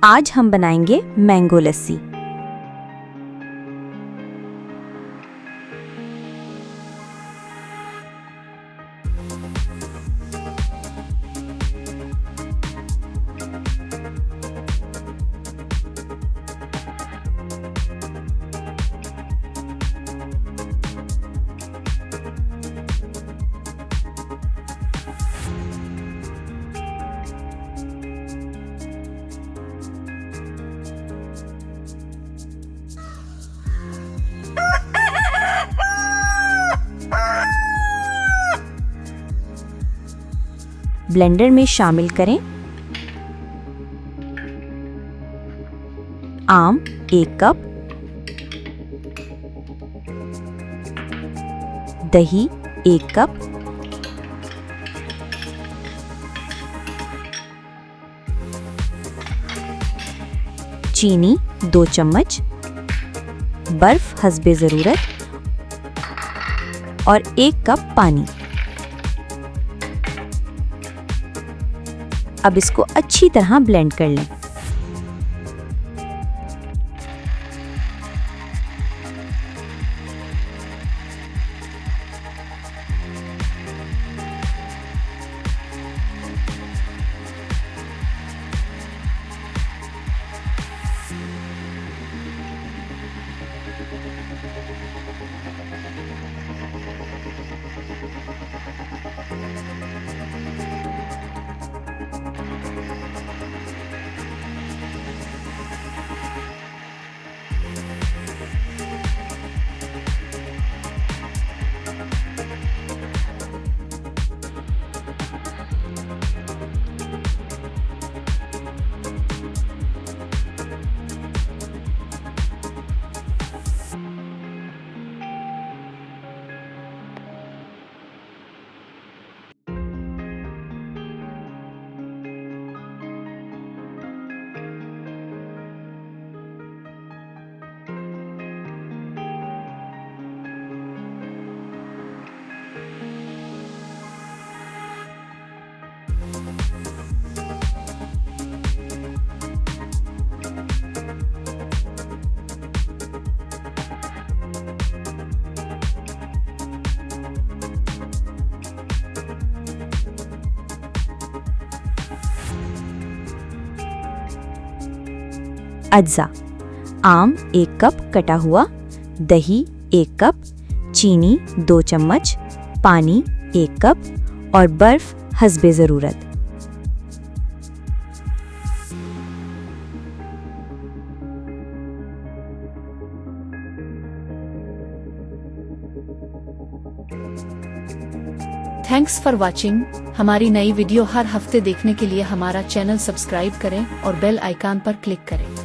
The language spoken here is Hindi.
आज हम बनाएंगे मैंगो लस्सी। ब्लेंडर में शामिल करें आम 1 कप, दही 1 कप, चीनी 2 चम्मच, बर्फ हस्बे ज़रूरत और 1 कप पानी। अब इसको अच्छी तरह ब्लेंड कर लें। अज्जा आम 1 कप कटा हुआ, दही 1 कप, चीनी 2 चम्मच, पानी 1 कप और बर्फ हस्बे ज़रूरत। Thanks for watching. हमारी नई वीडियो हर हफ्ते देखने के लिए हमारा चैनल सब्सक्राइब करें और बेल आइकन पर क्लिक करें।